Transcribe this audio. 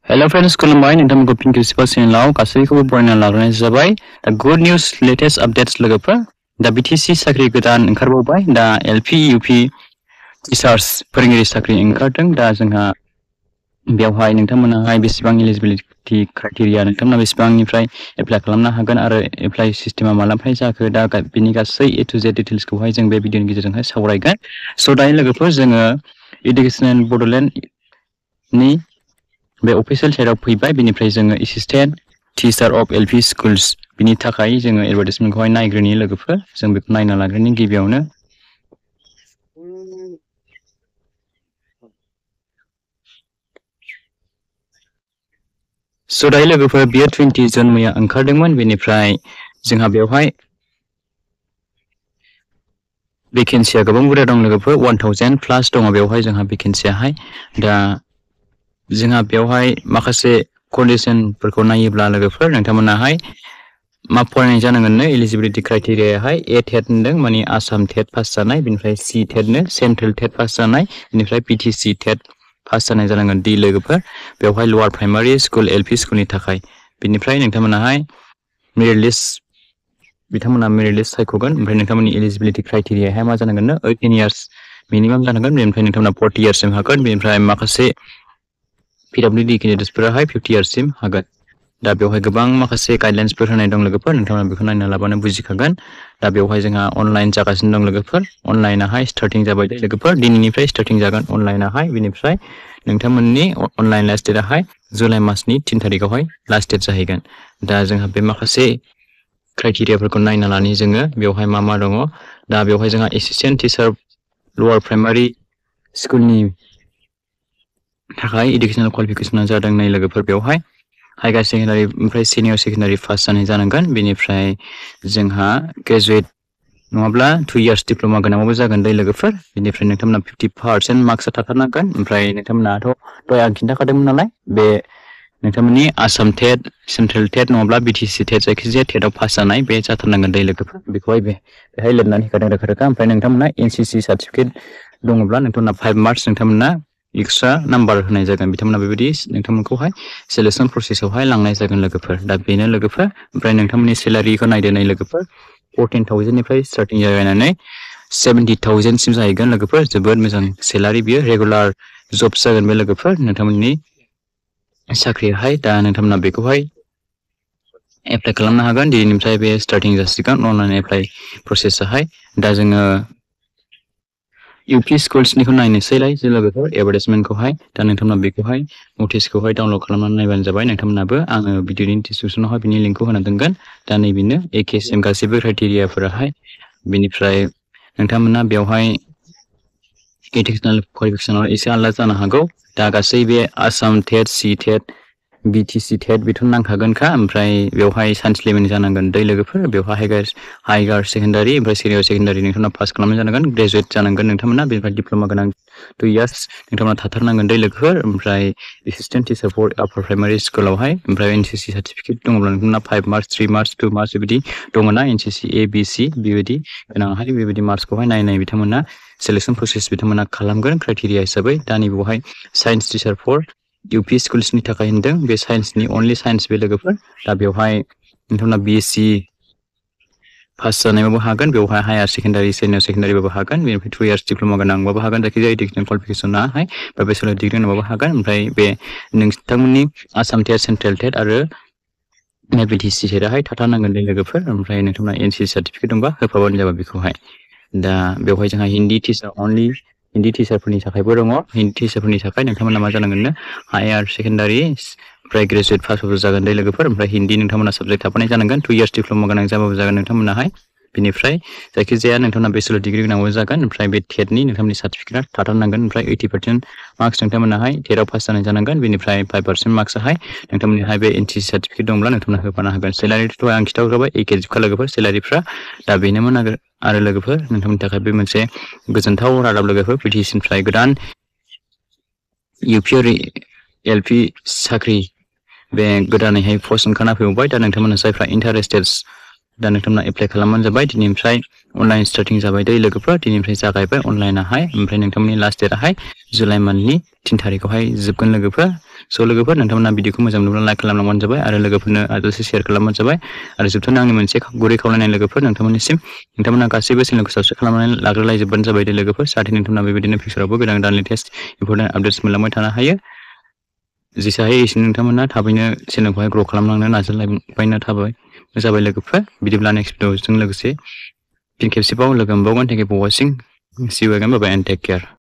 Hello friends, खुलुमबाय नोंथांमोनखौ फिन खेबसेबाव चेनेलाव गासैखौबो बरायना लाग्रोनाय जाबाय। दा गुड निउज लेटेस्ट आपडेट्स लोगोफोर दा BTC साख्रि गोदान ओंखारबावबाय दा LP UP टिचार्स फोरोंगिरि साख्रि ओंखारदों दा जोंहा बेवहाय नोंथांमोनाहाय बेसेबां एलिजिबिलिटि क्राइटेरिया नोंथांमोना बेसेबांनिफ्राय एप्लाइ खालामनो हागोन आरो एप्लाइ सिस्टेमा मालानिफ्राय जाखो दा बिनि गासै A to Z डिटेल्सखौहाय जों बे भिडिअनि गेजेरजोंहाय सावरायगोन। स' दायो लोगोफोर जोङो इडुकेसनेल बड'लेण्डनि बे अफिसियेल साइटआव फैबाय बिनिफ्राय जोङो assistant teacher of LP schools बिनि थाखाय जोङो एडभार्टाइजमेन्टखौहाय नायग्रोनि लोगोफोर जों बेखौ नायना लाग्रोनि गिबियावनो स' दायो लोगोफोर बियो 20 जुन मैया ओंखारदोंमोन बेनिफ्राय जोंहा बेवहाय भेकेन्सिया गोबां बुरजा दं लोगोफोर 1000 प्लास दङ बेवहाय जोंहा भेकेन्सियाहाय दा जोंहा बेवहाय माखासे कन्डिसनफोरखौ नायोब्ला लोगोफोर नोंथांमोनाहाय मा फरायनाय जानांगोननो एलिजिबिलिटि क्राइटेरियाहाय A टेट होनदों माने आसाम टेट पास जानाय बिनिफ्राय C टेटनो सेन्ट्रेल टेट पास जानाय बिनिफ्राय PTC टेट पास जानाय जानांगोन D लोगोफोर बेवहाय लवार प्राइमारि स्कुल LP स्कुलनि थाखाय बिनिफ्राय नोंथांमोनाहाय मेरिट लिस्ट बिथांमोना मेरिट लिस्ट सायख'गोन ओमफ्राय नोंथांमोननि एलिजिबिलिटि क्राइटेरियाहाय मा जानांगोननो 18 इयार्स मिनिमाम जानांगोन बेनिफ्राय नोंथांमोना 40 इयार्ससिम हागोन बेनिफ्राय माखासे PWD केन्डिडेट्सफोराहाय 50 इयार्ससिम हागोन दा बेवहाय गोबां माखासे गाइडलाइन्सफोर होनाय दं लोगोफोर नोंथांमोना बेखौ नायना लाबानो बुजिखागोन दा बेवहाय जोंहा अनलाइन जागासिनो दं लोगोफोर अनलाइनाहाय स्टार्टिं जाबाय दे लोगोफोर दिनैनिफ्राय स्टार्टिं जागोन अनलाइनाहाय बेनिफ्राय नोंथांमोननि अनलाइन लास्ट डेटआहाय जुलाइ मासनि 3 तारिखआवहाय लास्ट डेट जाहैगोन दा जोंहा बे माखासे क्राइटेरियाफोरखौ नायना लानि जोङो बेवहाय मा दङ दा बेवहाय जोंहा एसिस्टेन्ट टिचार लवार प्राइमारि स्कुलनि थाखाय इडुकेसनेल क्वालिफिकेसना जादों नै लोगोफोर बेवहाय हाइयार सेकेन्डारि ओमफ्राय सिनियर सेकेन्डारि पास जानाय जानांगोन बेनिफ्राय जोंहा ग्रेजुवेट नङाब्ला 2 इयार्स डिप्ल'मा गोनाङावबो जागोन दै लोगोफोर बेनिफ्राय नोंथांमोना 50% मार्क्सआ थाथारनांगोन ओमफ्राय नोंथांमोनाथ' दहाय आं खिन्थाखादोंमोन नालाय बे नोंथांमोननि आसाम टेट सेन्ट्रेल टेट नङाब्ला BTC टेट जायखिजाया टेटआव पास जानाय बे जाथारनांगोन दै लोगोफोर बेखौहाय बेहाय लिरनानै होखादों रोखा रोखा ओमफ्राय नोंथांमोना NCC सार्टिफिकेट दङब्ला नोंथांमोना 5 मार्क्स नोंथांमोना एक्सट्रा नाम्बार होनाय जागोन बिथांमोना बेबायदि नोंथांमोनखौहाय सेलेक्सन प्रसेसआवहाय लांनाय जागोन लोगोफोर दा बेनो लोगोफोर ओमफ्राय नोंथांमोननि सेलारिखौ नायदो नै लोगोफोर 14,000निफ्राय स्टार्टिं जागायनानै 70,000सिम जाहैगोन लोगोफोर जोबोद मोजां सेलारि बियो रेगुलार जब्स जागोन बे लोगोफोर नोंथांमोननि साख्रियाहाय दा नोंथांमोना बेखौहाय एप्लाइ खालामनो हागोन दिनैनिफ्राय बे स्टार्टिं जासिगोन अनलाइन एप्लाइ प्रसेसआहाय दा जोङो UP स्कुल्सनिखौ नायनोसैलाय जे लोगोफोर एडभार्टाइजमेन्टखौहाय दा नोंथांमोना बेखौहाय नटिसखौहाय डाउनलड खालामनानै नायबानो जाबाय नोंथांमोनाबो आङो भिडिअनि डिसक्रिपसनावहाय बिनि लिंकखौ होना दोनगोन दा नैबेनो एके सेम गासैबो क्राइटेरियाफोराहाय बिनिफ्राय नोंथांमोना बेवहाय इडुकेसनेल क्वालिफिकेसनाव एसे आलादा जानो हागौ दा गासै बे आसाम टेट C टेट BTC टेट बेथ' नांखागोनखा ओमफ्राय बेवहाय साइन्स लेभेलनि जानांगोन दै लोगोफोर बेवहाय हाइयार सेकेन्डारि ओमफ्राय सिनियर सेकेन्डारि नोंथांमोना पास खालामनाय जानांगोन ग्रेजुवेट जानांगोन नोंथांमोना बेनिफ्राय डिप्ल'मा गोनां 2 इयार्स नोंथांमोना थाथारनांगोन दै लोगोफोर ओमफ्राय एसिस्टेन्ट टिचार फर आपार प्राइमारि स्कुलावहाय ओमफ्राय NCC सार्टिफिकेट दङब्ला नोंथांमोना 5 मार्क्स 3 मार्क्स 2 मार्क्स बेबायदि दङना NCC A B C बेबायदि गोनांहाय बेबायदि मार्क्सखौहाय नायनाय बिथांमोना सेलेक्सन प्रसेस बिथांमोना खालामगोन क्राइटेरिया हिसाबै दा नैबेवहाय साइन्स टिचार फर UP स्कुल्सनि थाखाय होनदों बे साइन्सनि अनलि साइन्स बे लोगोफोर दा बेवहाय नोंथांमोना BSc पास जानायबाबो हागोन बेवहाय हायार सेकेन्डारि सिनियर सेकेन्डारिबाबो हागोन बेनिफ्राय 2 इयार्स डिप्ल'मा गोनांबाबो हागोन जायखिजाया इडुकेसनेल क्वालिफिकेसनाहाय बा बेचेलर डिग्रि होनाबाबो हागोन ओमफ्राय बे नोंथांमोननि आसाम टेट सेन्ट्रेल टेट आरो BTC टेटआहाय थाथारनांगोन दे लोगोफोर ओमफ्राय नोंथांमोना NCC सार्टिफिकेट दंबा होफाबानो जाबाय बेखौहाय दा बेवहाय जोंहा हिन्दी टिचार अनलि हिन्दी टिचारफोरनि थाखायबो दङ हिन्दी टिचारफोरनि थाखाय नोंथांमोना मा जानांगोननो हायार सेकेन्डारि ओमफ्राय ग्रेजुवेट पासबाबो जागोन दे लोगोफोर ओमफ्राय हिन्दी नोंथांमोना साबजेक्ट थाफानाय जानांगोन 2 इयार्स डिप्ल'मा गोनां जाबाबो जागोन नोंथांमोनाहाय बिनिफ्राय जायखिजाया नोंथांमोना बेचेलर डिग्रि गोनांबो जागोन ओमफ्राय बे टेटनि नोंथांमोननि सार्टिफिकेटआ थाथारनांगोन ओमफ्राय 80% मार्क्स नोंथांमोनाहाय टेटआव पास जानाय जानांगोन बेनिफ्राय 5% मार्क्सआहाय नोंथांमोननिहाय बे NCC सार्टिफिकेट दंब्ला नोंथांमोना होफानो हागोन सेलारिथ' आं खिथाहरखाबाय एखेजोबखा लोगोफोर सेलारिफ्रा दा बेनोमोन आरो लोगोफोर नोंथांमोननि थाखाय बे मोनसे गोजोनथाव रादाब लोगोफोर BTCनिफ्राय गोदान UP LP साख्रि बे गोदानैहाय पस्ट ओंखारना फैबावबाय दा नोंथांमोना जायफ्रा इन्टारेस्टेड दा नोंथांमोना एप्लाइ खालामबानो जाबाय दिनैनिफ्राय अनलाइन स्टार्टिं जाबाय दै लोगोफोर दिनैनिफ्राय जागायबाय अनलाइनाहाय ओमफ्राय नोंथांमोननि लास्ट डेटआहाय जुलाइ मान्थनि 3 थारिखआवहाय जोबगोन लोगोफोर स' लोगोफोर नोंथांमोना भिडिअखौ मोजां मोनोब्ला लाइक खालामलांबानो जाबाय आरो लोगोफोरनो आरोसे शेयार खालामबानो जाबाय आरो जोबथारनायाव आंनि मोनसे गुरै खावलायनाय लोगोफोर नोंथांमोननिसिम नोंथांमोना गासैबो चेनेलखौ साबस्क्राइब खालामनानै लाग्रोलायजोबबानो जाबाय दे लोगोफोर जाहाथे नोंथांमोना बेबायदिनो फिउचारावबो गोदान गोदान लेटेस्ट इम्परटेन्ट आपडेट्स मोनलांबाय थानो हायो जेसे हायो एसेनो नोंथांमोना थाबैनो चेनेलखौहाय ग्र' खालामलांनो नाजालायबायनो थाबाय जाबाय लोगोफोर बिदिब्ला नेक्स्ट भिडिअजों लोगोसे फिन खेबसेबाव लोगो मोनबावगोन thank you for watching see you again bye bye and take care